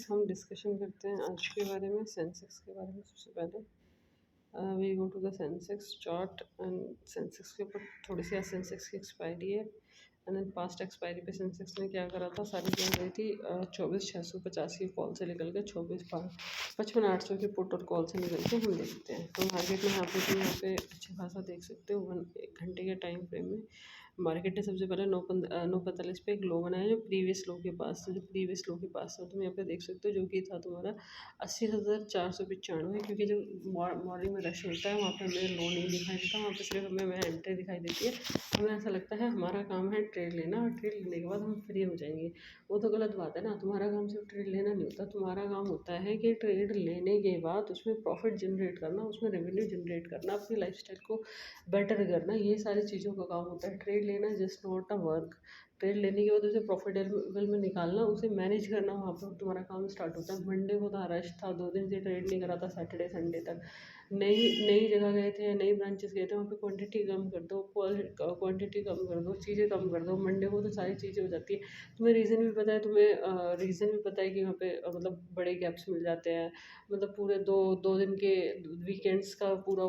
हम डिस्कशन करते हैं आज के बारे में, सेंसेक्स के बारे में। सबसे पहले we go to the Sensex chart and Sensex के ऊपर थोड़ी सी सेंसेक्स की एक्सपायरी है एंड देन पास्ट एक्सपायरी पे सेंसेक्स ने क्या करा था, सारी चीज़ गई थी 24,685 कॉल से निकल के 55,800 की पुट और कॉल से निकल के हम देखते हैं। तो मार्केट में यहाँ पे अच्छा खासा देख सकते हो 1 घंटे के टाइम फ्रेम में मार्केट ने सबसे पहले 9:45 पे एक लो बनाया जो प्रीवियस लो के पास था, तो तुम यहाँ पे देख सकते हो जो कि था तुम्हारा 80,495, क्योंकि जो मॉर्निंग में रश होता है वहाँ पे हमें लो नहीं दिखाई देता, वहाँ पे सिर्फ हमें एंट्री दिखाई देती है। हमें ऐसा लगता है हमारा काम है ट्रेड लेना और ट्रेड लेने के बाद हम फ्री हो जाएंगे। वो तो गलत बात है ना, तुम्हारा काम सिर्फ ट्रेड लेना नहीं होता, तुम्हारा काम होता है कि ट्रेड लेने के बाद उसमें प्रॉफिट जनरेट करना, उसमें रेवेन्यू जनरेट करना, अपनी लाइफस्टाइल को बेटर करना, ये सारी चीज़ों का काम होता है। ट्रेड लेना just not a work. Trade लेने के बाद उसे प्रॉफिटेबल में निकालना, उसे मैनेज करना, वहाँ पर तुम्हारा काम स्टार्ट होता है। मंडे को था रश था, 2 दिन से ट्रेड नहीं करा था, सैटरडे संडे तक नई नई जगह गए थे, नई ब्रांचेस गए थे, वहाँ पे क्वांटिटी कम कर दो, क्वांटिटी कम कर दो, चीज़ें कम कर दो। मंडे को तो सारी चीज़ें हो जाती है। तुम्हें रीज़न भी पता है, रीज़न भी पता है कि वहाँ पे मतलब बड़े गैप्स मिल जाते हैं। मतलब पूरे दो दो दिन के वीकेंड्स का पूरा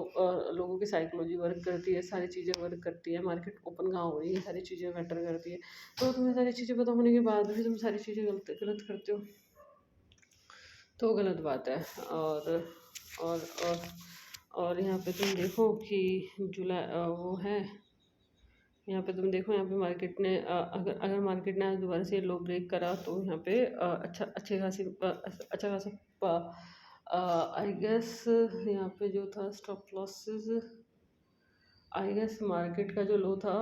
लोगों की साइकोलॉजी वर्क करती है, सारी चीज़ें वर्क करती है, मार्केट ओपन कहाँ हो रही है, सारी चीज़ें मैटर करती है। तो तुम्हें सारी चीज़ें पता होने के बाद भी तुम सारी चीज़ें गलत गलत करते हो, तो गलत बात है। और और और यहाँ पे तुम देखो कि वो है, यहाँ पे तुम देखो, यहाँ पे मार्केट ने अगर अगर मार्केट ने आज दोबारा से लो ब्रेक करा तो यहाँ पे अच्छा खासा आई गेस यहाँ पे जो था stop losses, I guess market का जो लो था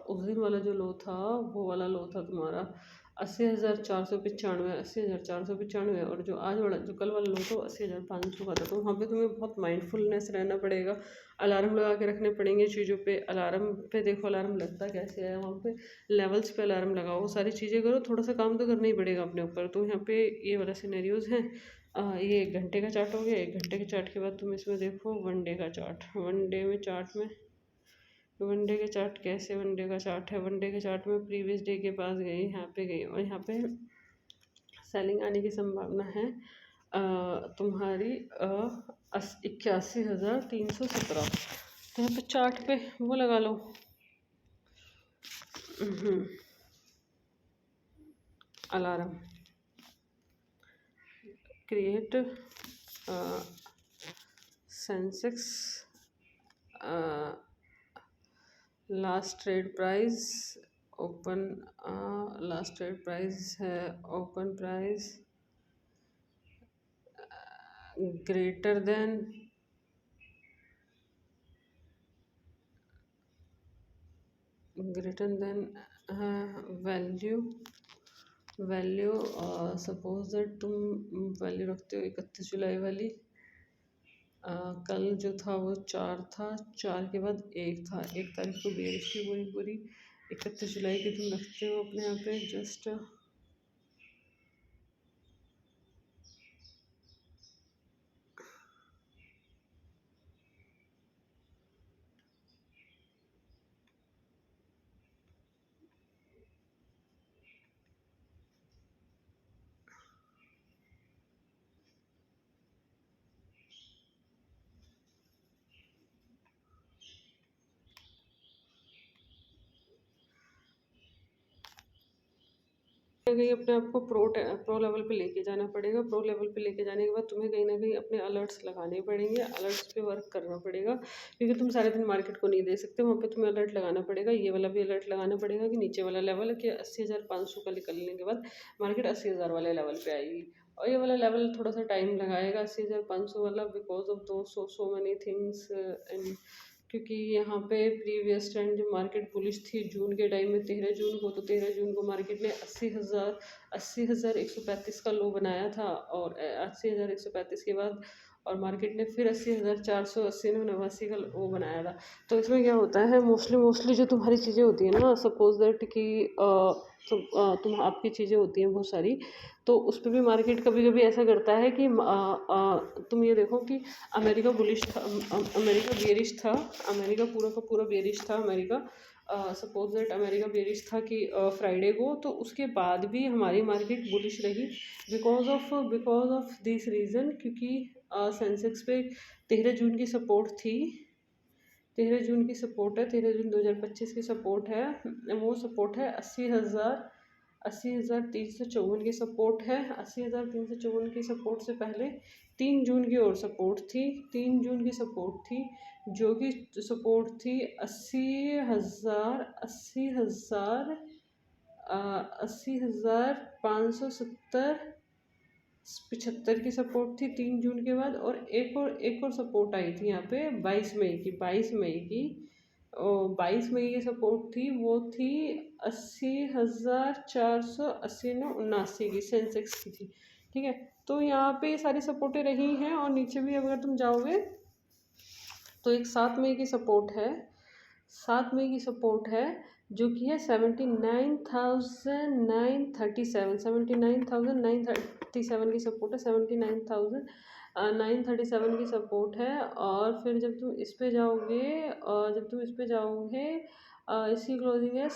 उस दिन वाला जो लो था, वो वाला लो था तुम्हारा 80,495, 80,495, और जो आज वाला जो कल वाला लो था 80,500 का था। तो वहाँ पे तुम्हें बहुत माइंडफुलनेस रहना पड़ेगा, अलार्म लगा के रखने पड़ेंगे चीज़ों पे। अलार्म पे देखो अलार्म लगता कैसे है, वहाँ पे लेवल्स पे अलार्म लगाओ, सारी चीज़ें करो, थोड़ा सा काम तो करना ही पड़ेगा अपने ऊपर। तो यहाँ पे ये वाला सिनेरियोज है। ये 1 घंटे का चार्ट हो गया। 1 घंटे के चार्ट के बाद तुम इसमें देखो 1 डे का चार्ट। 1 डे में चार्ट में 1 डे के चार्ट कैसे 1 डे का चार्ट है, 1 डे के चार्ट में प्रीवियस डे के पास गई, यहाँ पे गई और यहाँ पे सेलिंग आने की संभावना है तुम्हारी 81,317। तो यहाँ पे चार्ट पे वो लगा लो alarm, create Sensex last trade price open, last trade price है open price greater than value suppose that तुम वैल्यू रखते हो 31 जुलाई वाली। कल जो था वो 4 था, 4 के बाद 1 था, 1 तारीख को बेरिश थी पूरी पूरी। 31 जुलाई की तुम रखते हो अपने यहाँ पे जस्ट कहीं अपने आप को प्रो लेवल पे लेके जाना पड़ेगा। प्रो लेवल पे लेके जाने के बाद तुम्हें कहीं ना कहीं अपने अलर्ट्स लगाने पड़ेंगे, अलर्ट्स पे वर्क करना पड़ेगा, क्योंकि तुम सारे दिन मार्केट को नहीं दे सकते। वहाँ पे तुम्हें अलर्ट लगाना पड़ेगा, ये वाला भी अलर्ट लगाना पड़ेगा कि नीचे वाला लेवल है कि 80,500 का निकलने के बाद मार्केट 80,000 वाले लेवल पे आएगी। और ये वाला लेवल थोड़ा सा टाइम लगाएगा 80,500 वाला, बिकॉज ऑफ दो सो मेनी थिंग्स एंड क्योंकि यहाँ पे प्रीवियस ट्रेंड जो मार्केट बुलिश थी जून के टाइम में 13 जून को, तो 13 जून को मार्केट ने 80,135 का लो बनाया था, और 80,135 के बाद और मार्केट ने फिर 80,480 का वो बनाया था। तो इसमें क्या होता है, मोस्टली जो तुम्हारी चीज़ें होती हैं ना, सपोज दैट कि तुम आपकी चीज़ें होती हैं बहुत सारी, तो उस पर भी मार्केट कभी कभी ऐसा करता है कि तुम ये देखो कि अमेरिका बुलिश था, अमेरिका बेरिश था, अमेरिका पूरा का पूरा बेरिश था America, suppose that America bearish था कि फ्राइडे को, तो उसके बाद भी हमारी मार्केट बुलिश रही बिकॉज ऑफ दिस रीज़न, क्योंकि सेंसेक्स पे 13 जून की सपोर्ट थी, 13 जून की सपोर्ट है, 13 जून 2025 की सपोर्ट है, वो सपोर्ट है 80,354 की सपोर्ट है। 80,354 की सपोर्ट से पहले 3 जून की और सपोर्ट थी, 3 जून की सपोर्ट थी, जो कि सपोर्ट थी 80,570 की सपोर्ट थी 3 जून के बाद। और एक और सपोर्ट आई थी यहाँ पे 22 मई की सपोर्ट थी, वो थी 80,480 की सेंसेक्स की थी। ठीक है, तो यहाँ पे ये सारी सपोर्टें रही हैं। और नीचे भी अगर तुम जाओगे तो एक 7 मई की सपोर्ट है, 7 मई की सपोर्ट है, जो कि है 79,937 की सपोर्ट है, 79,937 की सपोर्ट है। और फिर जब तुम इस पे जाओगे, इसकी क्लोजिंग है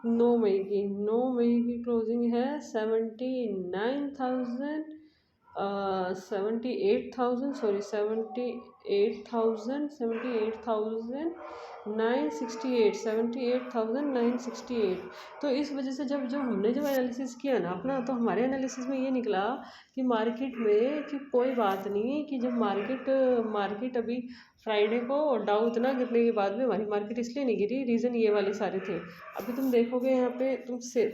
9 मई की, 9 मई की क्लोजिंग है 78,968। तो इस वजह से जब हमने एनालिसिस किया ना अपना, तो हमारे एनालिसिस में ये निकला कि मार्केट में कि कोई बात नहीं, कि जब मार्केट अभी फ्राइडे को डाउ इतना गिरने के बाद में हमारी मार्केट इसलिए नहीं गिरी, रीज़न ये वाले सारे थे। अभी तुम देखोगे यहाँ पे, तुम से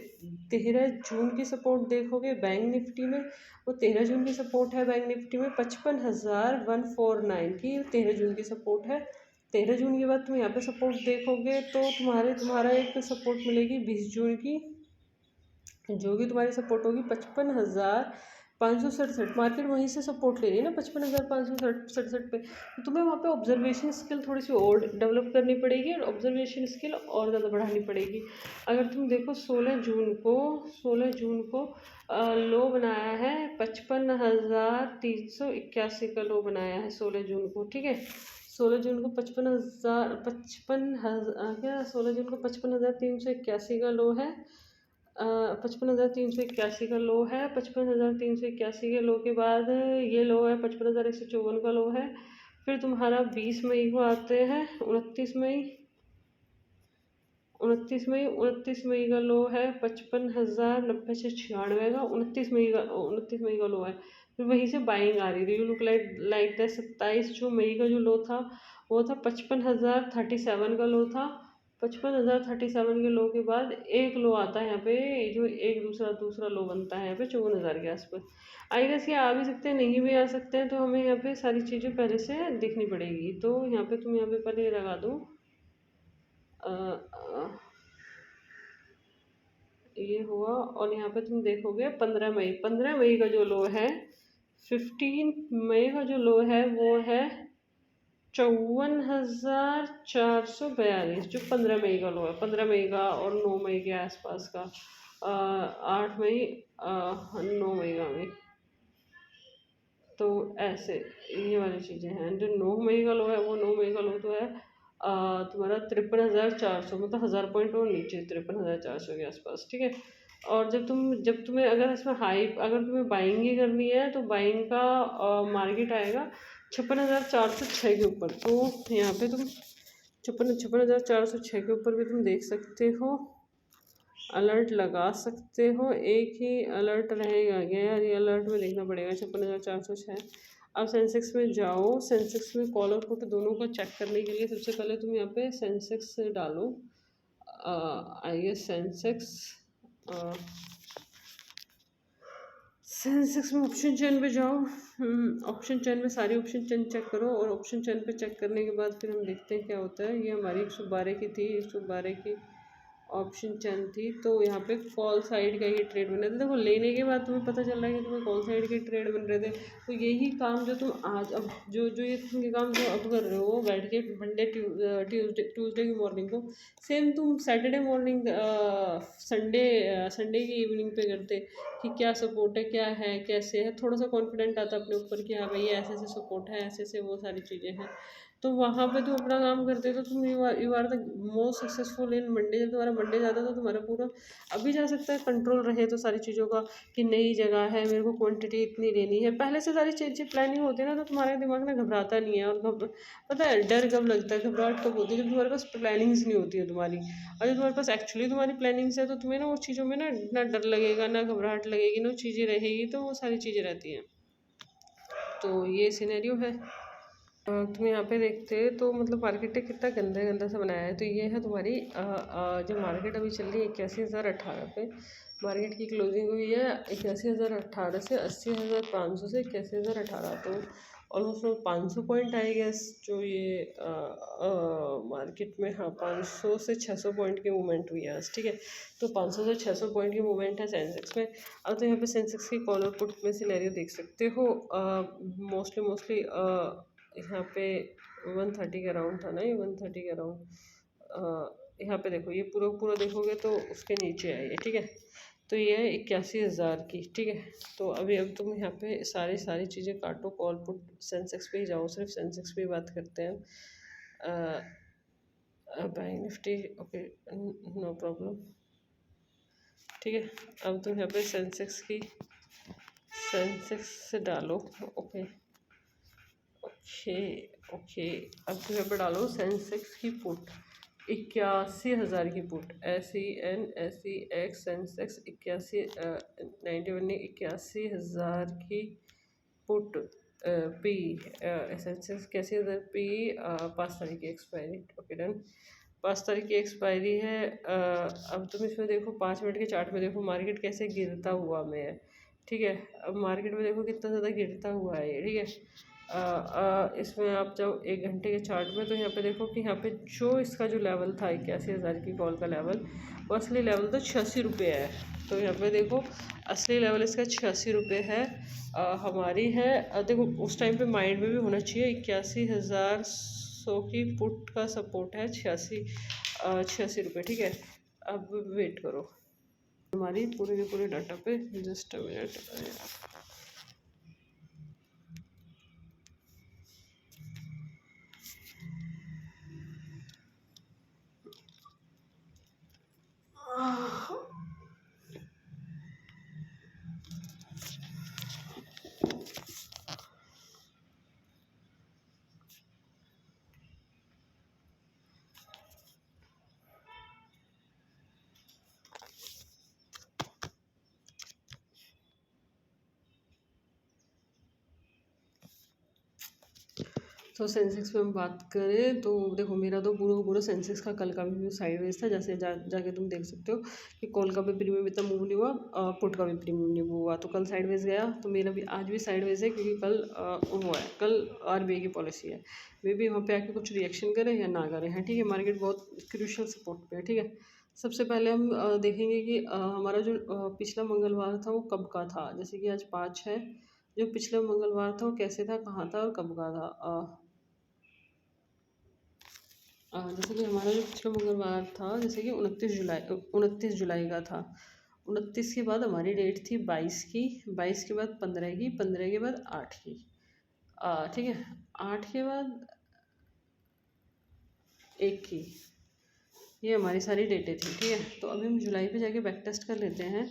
13 जून की सपोर्ट देखोगे बैंक निफ्टी में, वो 13 जून की सपोर्ट है बैंक निफ्टी में 55,149 की 13 जून की सपोर्ट है। 13 जून के बाद तुम यहाँ पे सपोर्ट देखोगे तो तुम्हारा एक सपोर्ट मिलेगी 20 जून की, जो कि तुम्हारी सपोर्ट होगी 55,567। मार्केट वहीं से सपोर्ट ले रही है ना 55,567 पे। तो तुम्हें वहाँ पे ऑब्जर्वेशन स्किल थोड़ी सी और डेवलप करनी पड़ेगी, और ऑब्जर्वेशन स्किल और ज़्यादा बढ़ानी पड़ेगी। अगर तुम देखो 16 जून को लो बनाया है 55,381 का लो बनाया है 16 जून को। ठीक है, 16 जून को 55,381 का लो है, 55,381 का लो है। 55,381 के लो के बाद ये लो है 55,154 का लो है। फिर तुम्हारा 20 मई को आते हैं 29 मई का लो है 55,996 का, 29 मई का लो है। फिर वहीं से बाइंग आ रही है, लुक लाइक दैट। 27 मई का जो लो था वो था 55,037 का लो था। 55,037 के लो के बाद एक लो आता है यहाँ पे, जो एक दूसरा लो बनता है यहाँ पे 54,000 के आसपास। आई गेस ये आ भी सकते हैं, नहीं भी आ सकते हैं, तो हमें यहाँ पे सारी चीज़ें पहले से देखनी पड़ेगी। तो यहाँ पे तुम यहाँ पे पहले लगा दो, ये हुआ। और यहाँ पे तुम देखोगे 15 मई का जो लो है, 15 मई का जो लो है वो है 54,442, जो 15 मई का लो है, 15 मई का और 9 मई के आसपास का, 8 मई 9 मई का भी। तो ऐसे ये वाली चीज़ें हैं। जो 9 मई का लो है, वो 9 मई का लो तो है तुम्हारा 53,400, मतलब 1000 पॉइंट और नीचे 53,400 के आसपास। ठीक है, और जब तुम्हें अगर इसमें अगर तुम्हें बाइंग ही करनी है, तो बाइंग का मार्केट आएगा 56,406 के ऊपर। तो यहाँ पे तुम 56,406 के ऊपर भी तुम देख सकते हो, अलर्ट लगा सकते हो। एक ही अलर्ट रहेगा क्या यार, ये अलर्ट में देखना पड़ेगा 56,406। अब सेंसेक्स में जाओ, सेंसेक्स में कॉल और पुट दोनों को चेक करने के लिए सबसे पहले तुम यहाँ पे सेंसेक्स डालो, आइए सेंसेक्स में ऑप्शन चेन पे जाओ। ऑप्शन चेन में सारी ऑप्शन चेन चेक करो, और ऑप्शन चेन पे चेक करने के बाद फिर हम देखते हैं क्या होता है। ये हमारी 112 की थी, 112 की ऑप्शन चेन थी। तो यहाँ पे कॉल साइड का ये ट्रेड बन रहे थे। देखो लेने के बाद तुम्हें पता चल रहा है कि तुम्हें कॉल साइड के ट्रेड बन रहे थे। तो यही काम जो तुम आज अब जो ये तुम ये काम जो अब कर रहे हो बैठ के मंडे ट्यूसडे की मॉर्निंग को, सेम तुम सैटरडे मॉर्निंग संडे की इवनिंग पे करते कि क्या सपोर्ट है, क्या है, कैसे है। थोड़ा सा कॉन्फिडेंट आता अपने ऊपर कि हाँ भाई ऐसे ऐसे सपोर्ट है, ऐसे ऐसे वो सारी चीज़ें हैं। तो वहाँ पे तुम अपना काम करते हो तो तुम you are the most successful in Monday. जब तुम्हारा मंडे जाता है तो तुम्हारा पूरा अभी जा सकता है कंट्रोल रहे तो सारी चीज़ों का, कि नई जगह है, मेरे को क्वांटिटी इतनी लेनी है, पहले से सारी चीज़ें प्लानिंग होती है ना, तो तुम्हारे दिमाग में घबराता नहीं है। और पता है डर कब लगता है, घबराहट कब होती है, जब तुम्हारे पास प्लानिंग्स नहीं होती है तुम्हारी। और जब तुम्हारे पास एक्चुअली तुम्हारी प्लानिंग्स है तो तुम्हें ना वो चीज़ों में ना डर लगेगा, ना घबराहट लगेगी, ना चीज़ें रहेगी, तो वो सारी चीज़ें रहती हैं। तो ये सिनेरियो है। तुम यहाँ पे देखते तो मतलब मार्केट ने कितना गंदा गंदा सा बनाया है। तो ये है तुम्हारी जो मार्केट अभी चल रही है 81,018 पे। मार्केट की क्लोजिंग हुई है 81,018 से 80,500 से 81,018। तो ऑलमोस्ट 500 पॉइंट आई गेस जो ये मार्केट में, हाँ 500 से 600 पॉइंट की मूवमेंट हुई है आज, ठीक है। तो 500 से 600 पॉइंट की मूवमेंट है सेंसेक्स में। अब तो यहाँ पे सेंसेक्स की कॉल और पुट में सिनेरियो देख सकते हो। मोस्टली यहाँ पे 130 के अराउंड था ना, ये 130 के अराउंड। यहाँ पे देखो, ये पूरा पूरा देखोगे तो उसके नीचे है ये, ठीक है। तो ये है 81,000 की, ठीक है। तो अभी अब तुम यहाँ पे सारी चीज़ें काटो, कॉल पुट सेंसेक्स पे ही जाओ, सिर्फ सेंसेक्स पे ही बात करते हैं। Bank Nifty okay, no problem, ठीक है। अब तुम यहाँ पे सेंसेक्स से डालो, ओके ओके ओके। अब तुम यहाँ पे डालो सेंसेक्स की पुट 81,000 की पुट, SENSEX सेंसेक्स 81,000 की पुट पी सेंसेक्स 81,000 पी 5 तारीख की एक्सपायरी, ओके डन। 5 तारीख की एक्सपायरी है। अब तुम इसमें देखो 5 मिनट के चार्ट में देखो मार्केट कैसे गिरता हुआ में है, ठीक है। अब मार्केट में देखो कितना ज़्यादा गिरता हुआ है ये, ठीक है। इसमें आप जब 1 घंटे के चार्ट में, तो यहाँ पे देखो कि यहाँ पे जो इसका जो लेवल था 81,000 की कॉल का लेवल, वो असली लेवल तो 86 रुपये है। तो यहाँ पे देखो असली लेवल इसका 86 रुपये है। हमारी है देखो उस टाइम पे माइंड में भी होना चाहिए 81,100 की पुट का सपोर्ट है 86 रुपये, ठीक है। अब वेट करो हमारी पूरे के पूरे डाटा पे, जस्ट अ मिनट। तो सेंसेक्स में हम बात करें तो देखो मेरा तो पूरा सेंसेक्स का कल का भी साइडवेज था, जैसे जाके तुम देख सकते हो कि कॉल का भी प्रीमियम इतना मूव नहीं हुआ, पुट का भी प्रीमियम नहीं मूव हुआ। तो कल साइडवेज गया, तो मेरा भी आज भी साइडवेज है, क्योंकि कल हुआ है, कल RBI की पॉलिसी है। वे भी वहाँ पे आके कुछ रिएक्शन करें या ना करें, हैं, ठीक है। मार्केट बहुत क्रूशल सपोर्ट पे है, ठीक है। सबसे पहले हम देखेंगे कि हमारा जो पिछला मंगलवार था वो कब का था। जैसे कि आज 5 है, जो पिछला मंगलवार था वो कैसे था, कहाँ था और कब का था। जैसे कि हमारा जो पिछला मंगलवार था, जैसे कि 29 जुलाई का था। 29 के बाद हमारी डेट थी 22 की, 22 के बाद 15 की, 15 के बाद 8 की, ठीक है। 8 के बाद 1 की, ये हमारी सारी डेटें थी, ठीक है। तो अभी हम जुलाई पे जाके बैक टेस्ट कर लेते हैं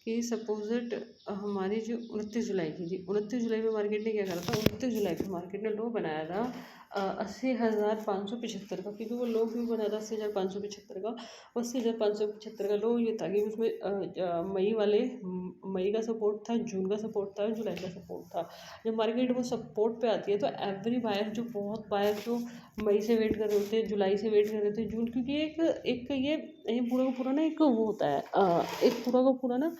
कि सपोजिट हमारी जो 29 जुलाई की थी, 29 जुलाई में मार्केट ने क्या करा था, 29 जुलाई पे मार्केट ने लो बनाया था 80,575 का। क्योंकि वो लो क्यों बना था 80,575 का, 80,575 का लो ये था कि उसमें मई का सपोर्ट था, जून का सपोर्ट था, जुलाई का सपोर्ट था। जब मार्केट वो सपोर्ट पे आती है तो एवरी बायर, जो बहुत बायर जो मई से वेट कर रहे थे, जुलाई से वेट कर रहे थे, जून, क्योंकि एक ये पूरा का पूरा ना एक वो होता है, एक पूरा का पूरा ना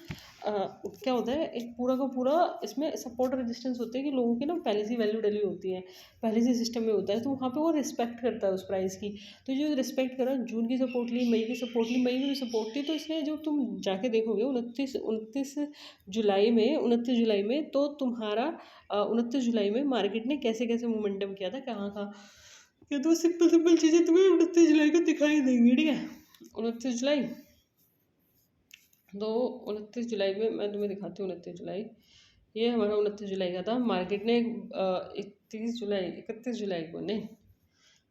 क्या होता है, एक पूरा का पूरा इसमें सपोर्ट रेजिस्टेंस होते हैं कि लोगों की ना पहले से वैल्यू डली होती है, पहले से सिस्टम में होता है, तो वहाँ पे वो रिस्पेक्ट करता है उस प्राइस की। तो जो रिस्पेक्ट करा, जून की सपोर्ट ली, मई की सपोर्ट ली, मई में भी सपोर्ट ली, तो इसलिए जो तुम जाके देखोगे 29 जुलाई में तो तुम्हारा 29 जुलाई में मार्केट ने कैसे कैसे मोमेंटम किया था, कहाँ कहाँ, ये तो सिंपल चीज़ें तुम्हें 29 जुलाई को दिखाई देंगी, ठीक है। 29 जुलाई, तो 29 जुलाई में मैं तुम्हें दिखाती हूँ। 29 जुलाई, ये हमारा 29 जुलाई का था। मार्केट ने 31 जुलाई को नहीं,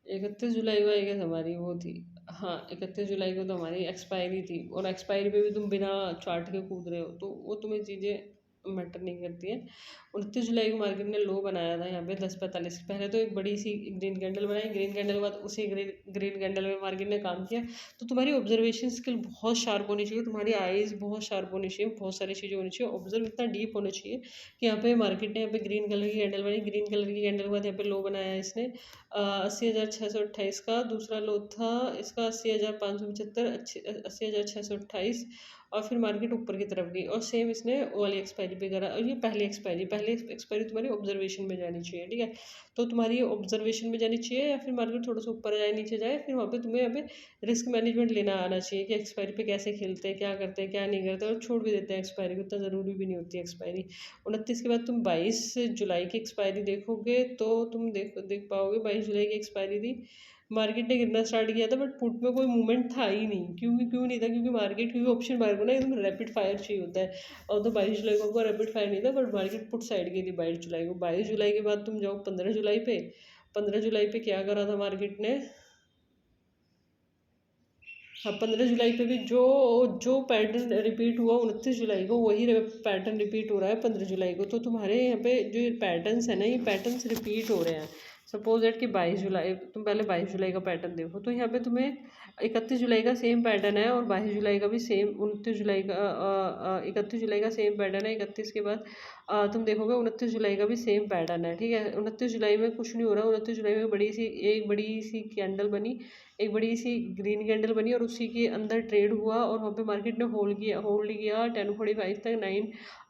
31 जुलाई को आई गेस हमारी वो थी। हाँ, 31 जुलाई को तो हमारी एक्सपायरी थी, और एक्सपायरी पे भी तुम बिना चार्ट के कूद रहे हो, तो वो तुम्हें चीज़ें मैटर नहीं करती हैं। 29 जुलाई को मार्केट ने लो बनाया था यहाँ पे 10:45। पहले तो एक बड़ी सी ग्रीन कैंडल बनाई, ग्रीन कैंडल के बाद उसी ग्रीन कैंडल में मार्केट ने काम किया। तो तुम्हारी ऑब्जर्वेशन स्किल बहुत शार्प होनी चाहिए, तुम्हारी आईज बहुत शार्प होनी चाहिए, बहुत सारी चीज़ें होनी चाहिए, ऑब्जर्व इतना डीप होना चाहिए कि यहाँ पे मार्केट ने यहाँ पे ग्रीन कलर की कैंडल बनाई, ग्रीन कलर की कैंडल के बाद यहाँ पे लो बनाया इसने 80,628 का। दूसरा लो था इसका 80,575, 80,628, और फिर मार्केट ऊपर की तरफ गई, और सेम इसने वो वाली एक्सपायरी पे करा। और ये पहली एक्सपायरी तुम्हारी ऑब्जर्वेशन में जानी चाहिए, ठीक है। तो तुम्हारी ऑब्जर्वेशन में जानी चाहिए, या फिर मार्केट थोड़ा सा ऊपर जाए नीचे जाए, फिर वहाँ पे तुम्हें यहाँ पे रिस्क मैनेजमेंट लेना आना चाहिए कि एक्सपायरी पे कैसे खेलते हैं, क्या करते हैं, क्या नहीं करते, और छोड़ भी देते हैं एक्सपायरी को, इतना ज़रूरी भी नहीं होती एक्सपायरी। 29 के बाद तुम 22 जुलाई की एक्सपायरी देखोगे तो तुम देख पाओगे 22 जुलाई की एक्सपायरी थी। मार्केट ने गिरना स्टार्ट किया था, बट पुट में कोई मूवमेंट था ही नहीं। क्यों नहीं था? क्योंकि ऑप्शन मार्केट ना एकदम रैपिड फायर चाहिए होता है, और तो 22 जुलाई को रैपिड फायर नहीं था, बट मार्केट पुट साइड गई थी 22 जुलाई को। 22 जुलाई के बाद तुम जाओ 15 जुलाई पे। 15 जुलाई पे क्या करा था मार्केट ने? हाँ, 15 जुलाई पे भी जो जो पैटर्न रिपीट हुआ 29 जुलाई को, वही पैटर्न रिपीट हो रहा है 15 जुलाई को। तो तुम्हारे यहाँ पे जो ये पैटर्न्स है ना, ये पैटर्न्स रिपीट हो रहे हैं। सपोज दैट कि 22 जुलाई, तुम पहले 22 जुलाई का पैटर्न देखो, तो यहाँ पे तुम्हें 31 जुलाई का सेम पैटर्न है, और 22 जुलाई का भी सेम, 29 जुलाई का 31 जुलाई का सेम पैटर्न है। 31 के बाद तुम देखोगे 29 जुलाई का भी सेम पैटर्न है, ठीक है। 29 जुलाई में कुछ नहीं हो रहा। 29 जुलाई में एक बड़ी सी कैंडल बनी, एक बड़ी सी ग्रीन कैंडल बनी, और उसी के अंदर ट्रेड हुआ, और वहाँ पे मार्केट ने होल्ड किया 10:45 तक।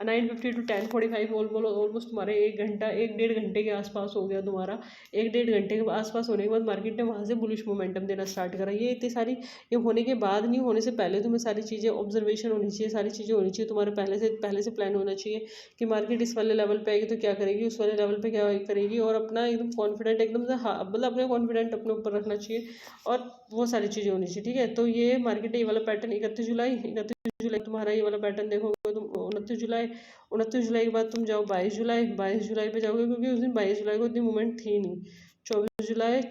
9:50 to 10:45 ऑलमोस्ट तुम्हारे 1-1.5 घंटे के आसपास हो गया तुम्हारा। 1-1.5 घंटे के आसपास होने के बाद मार्केट ने वहाँ से बुलिश मोमेंटम देना स्टार्ट करा। ये होने के बाद नहीं, होने से पहले तुम्हें सारी चीज़ें ऑब्जर्वेशन होनी चाहिए, सारी चीज़ें होनी चाहिए तुम्हारे पहले से प्लान होना चाहिए कि मार्केट इस वाले लेवल पे आएगी तो क्या करेगी, उस वाले लेवल पे क्या करेगी, और अपना एकदम कॉन्फिडेंट, एकदम से मतलब अपने कॉन्फिडेंट अपने ऊपर रखना चाहिए, और वो सारी चीज़ें होनी चाहिए, ठीक है। तो ये मार्केट ये वाला पैटर्न 31 जुलाई तुम्हारा ये वाला पैटर्न देखोगे तुम। 29 जुलाई के बाद तुम जाओ 22 जुलाई पे जाओगे, क्योंकि उस दिन 22 जुलाई को इतनी मूवमेंट थी नहीं। 24 जुलाई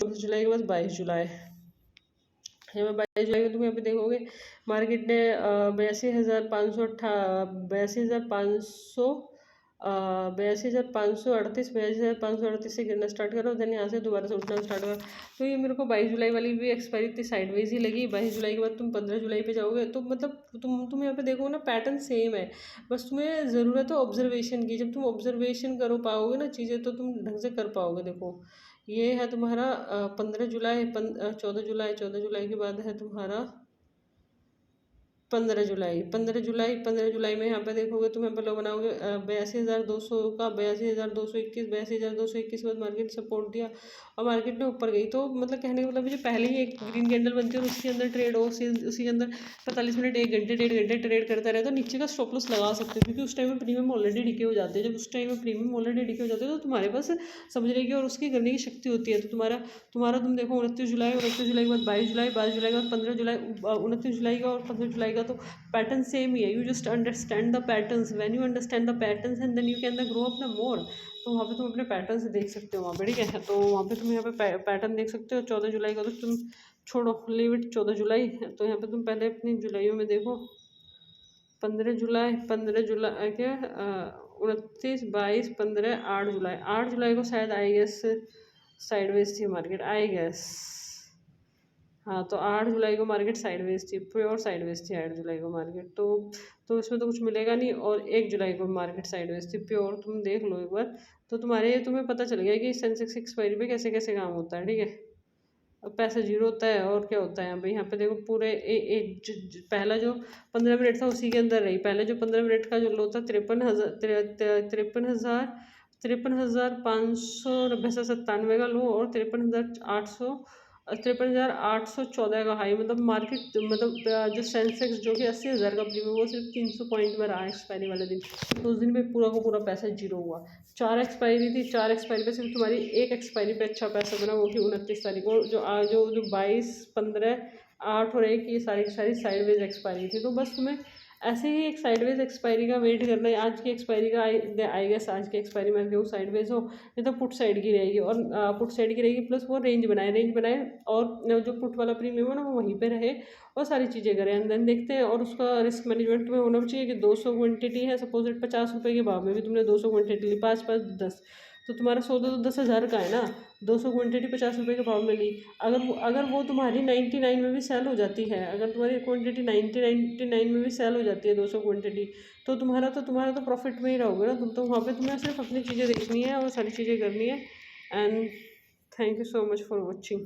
के बाद 22 जुलाई, यहाँ पे 22 जुलाई को तुम यहाँ पे देखोगे मार्केट ने 82,538 से गिरना स्टार्ट करा, देन यहाँ से दोबारा से उठना स्टार्ट करा। तो ये मेरे को 22 जुलाई वाली भी एक्सपायरी इतनी साइडवेज ही लगी। 22 जुलाई के बाद तुम 15 जुलाई पे जाओगे, तो मतलब तुम यहाँ पे देखो ना, पैटर्न सेम है, बस तुम्हें ज़रूरत है ऑब्जर्वेशन की। जब तुम ऑब्जर्वेशन करो पाओगे ना चीज़ें, तो तुम ढंग से कर पाओगे। देखो, ये है तुम्हारा 15 जुलाई, 14 जुलाई के बाद है तुम्हारा 15 जुलाई में यहाँ पे देखोगे तुम, यहाँ पे लो बनाओगे 82,200 का, 82,221, 82,221 के बाद मार्केट सपोर्ट दिया, और मार्केट ने ऊपर गई। तो मतलब कहने का मतलब जो पहले ही एक ग्रीन कैंडल बनती है, और उसके अंदर ट्रेड हो, उसी के अंदर 45 मिनट 1 घंटे 1.5 घंटे ट्रेड करता रहे, तो नीचे का स्टॉप लॉस लगा सकते हो, क्योंकि उस टाइम में प्रीमियम ऑलरेडी डिके हो जाते हैं। जब उस टाइम में प्रीमियम ऑलरेडी डिके हो जाते हैं, तो तुम्हारे पास समझने की और उसकी करने की शक्ति होती है। तो तुम्हारा तुम देखो 29 जुलाई के बाद 22 जुलाई, 22 जुलाई के बाद 15 जुलाई, 29 जुलाई का और 15 जुलाई का तो पैटर्न सेम ही है। You just understand the patterns, when you understand the patterns and then you can the grow अपना मोर। तो वहाँ पे तुम अपने पैटर्न्स देख सकते हो वहाँ पे, ठीक है। तो वहाँ पे तुम यहाँ पे पैटर्न देख सकते हो। 14 जुलाई का तो तुम छोड़ो, लीव इट। 14 जुलाई, तो यहाँ पे तुम पहले अपनी जुलाइयों में देखो। 15 जुलाई क्या 29, 22, 15, 8 जुलाई। 8 जुलाई को शायद आई गेस साइडवेज थी मार्केट, आई गेस। हाँ, तो 8 जुलाई को मार्केट साइडवेज थी, प्योर साइडवेज थी 8 जुलाई को मार्केट। तो इसमें तो कुछ मिलेगा नहीं। और 1 जुलाई को मार्केट साइडवेज थी प्योर, तुम देख लो एक बार, तो तुम्हें पता चल गया कि सेंसेक्स एक्सपायरी पे कैसे कैसे काम होता है, ठीक है। अब पैसा जीरो होता है, और क्या होता है यहाँ पे? यहाँ पे देखो पूरे पहला जो 15 मिनट था उसी के अंदर रही। पहले जो 15 मिनट का जो लो था 53,597 का लो, और 53,814 का हाई। मतलब मार्केट, मतलब जो सेंसेक्स जो कि 80,000 का प्रीमियम, वो सिर्फ 300 पॉइंट में रहा एक्सपायरी वाले दिन। तो उस दिन में पूरा का पूरा पैसा जीरो हुआ। 4 एक्सपायरी थी, 4 एक्सपायरी पे सिर्फ तुम्हारी एक एक्सपायरी पे अच्छा पैसा बना, वो कि 29 तारीख को। जो 22, 15, 8 और 1, ये सारी की सारी साइडवेज एक्सपायरी थी। तो बस तुम्हें ऐसे ही एक साइडवेज एक्सपायरी का वेट करना है। आज की एक्सपायरी का आई गेस आज की एक्सपायरी मैं कहूँ साइडवेज हो, नहीं तो पुट साइड की रहेगी, और पुट साइड की रहेगी प्लस वो रेंज बनाए और जो पुट वाला प्रीमियम है ना वो वहीं पे रहे, और सारी चीज़ें करें एंड देन देखते हैं। और उसका रिस्क मैनेजमेंट में होना चाहिए कि 200 क्वान्टिटी है, सपोज इट 50 रुपये के भाव में भी तुमने 200 क्वान्टिटी ली, 5 5 10, तो तुम्हारा सौदा तो 10,000 का है ना। 200 क्वान्टिटी 50 रुपये के भाव में ली, अगर वो तुम्हारी 99 में भी सेल हो जाती है, अगर तुम्हारी क्वांटिटी 99 में भी सेल हो जाती है 200 क्वांटिटी, तो तुम्हारा तो प्रॉफिट में ही रहोगे ना तुम। तो वहाँ पे तुम्हें सिर्फ अपनी चीज़ें देखनी है और सारी चीज़ें करनी है। And thank you so much for watching.